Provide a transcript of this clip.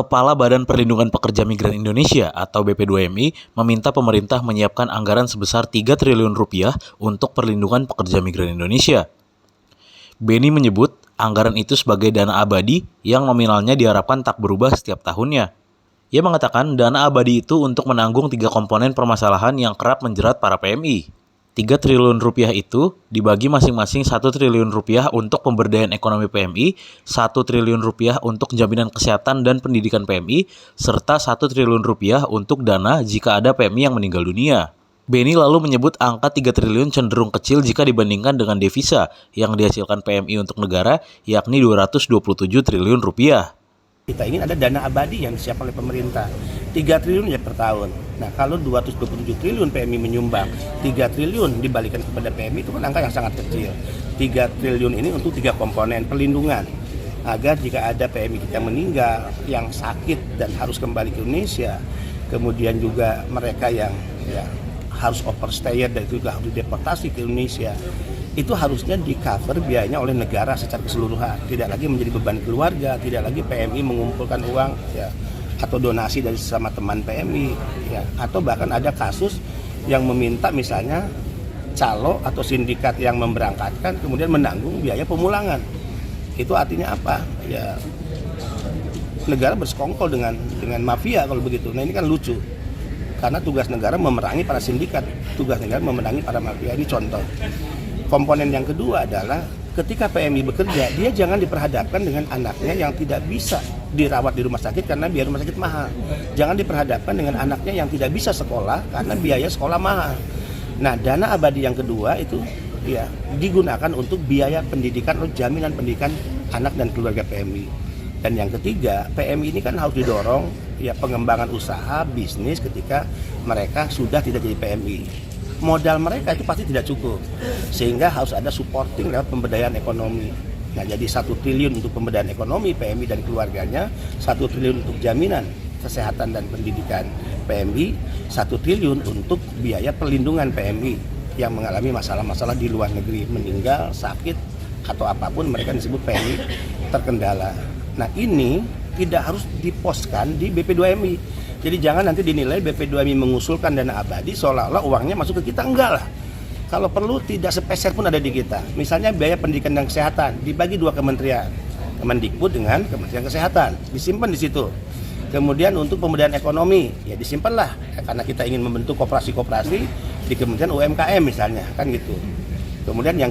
Kepala Badan Perlindungan Pekerja Migran Indonesia atau BP2MI meminta pemerintah menyiapkan anggaran sebesar 3 triliun rupiah untuk perlindungan pekerja migran Indonesia. Beni menyebut anggaran itu sebagai dana abadi yang nominalnya diharapkan tak berubah setiap tahunnya. Ia mengatakan dana abadi itu untuk menanggung 3 komponen permasalahan yang kerap menjerat para PMI. 3 triliun rupiah itu dibagi masing-masing 1 triliun rupiah untuk pemberdayaan ekonomi PMI, 1 triliun rupiah untuk jaminan kesehatan dan pendidikan PMI, serta 1 triliun rupiah untuk dana jika ada PMI yang meninggal dunia. Beni lalu menyebut angka 3 triliun cenderung kecil jika dibandingkan dengan devisa yang dihasilkan PMI untuk negara, yakni 227 triliun rupiah. Kita ingin ada dana abadi yang disiapkan oleh pemerintah, 3 triliun ya per tahun. Nah, kalau 227 triliun PMI menyumbang, 3 triliun dibalikan kepada PMI itu kan angka yang sangat kecil. 3 triliun ini untuk 3 komponen perlindungan, agar jika ada PMI kita meninggal, yang sakit dan harus kembali ke Indonesia, kemudian juga mereka yang harus overstay dan juga harus dideportasi ke Indonesia, itu harusnya di-cover biayanya oleh negara secara keseluruhan. Tidak lagi menjadi beban keluarga, tidak lagi PMI mengumpulkan uang atau donasi dari sesama teman PMI, atau bahkan ada kasus yang meminta misalnya calo atau sindikat yang memberangkatkan kemudian menanggung biaya pemulangan. Itu artinya apa? Negara bersekongkol dengan mafia kalau begitu. Nah, ini kan lucu. Karena tugas negara memerangi para sindikat, tugas negara memerangi para mafia. Ini contoh. Komponen yang kedua adalah ketika PMI bekerja, dia jangan diperhadapkan dengan anaknya yang tidak bisa dirawat di rumah sakit karena biaya rumah sakit mahal. Jangan diperhadapkan dengan anaknya yang tidak bisa sekolah karena biaya sekolah mahal. Nah, dana abadi yang kedua itu digunakan untuk biaya pendidikan atau jaminan pendidikan anak dan keluarga PMI. Dan yang ketiga, PMI ini kan harus didorong pengembangan usaha, bisnis ketika mereka sudah tidak jadi PMI. Modal mereka itu pasti tidak cukup, sehingga harus ada supporting lewat pemberdayaan ekonomi. Nah, jadi 1 triliun untuk pemberdayaan ekonomi PMI dan keluarganya, 1 triliun untuk jaminan kesehatan dan pendidikan PMI, 1 triliun untuk biaya perlindungan PMI yang mengalami masalah-masalah di luar negeri, meninggal, sakit, atau apapun mereka disebut PMI terkendala. Nah, ini tidak harus diposkan di BP2MI. Jadi jangan nanti dinilai BP2MI mengusulkan dana abadi seolah-olah uangnya masuk ke kita. Enggak lah. Kalau perlu tidak sepeser pun ada di kita. Misalnya biaya pendidikan dan kesehatan dibagi 2 kementerian. Kemendikbud dengan Kementerian Kesehatan. Disimpan di situ. Kemudian untuk pemberdayaan ekonomi, disimpanlah. Karena kita ingin membentuk koperasi-koperasi di Kementerian UMKM misalnya, kan gitu. Kemudian yang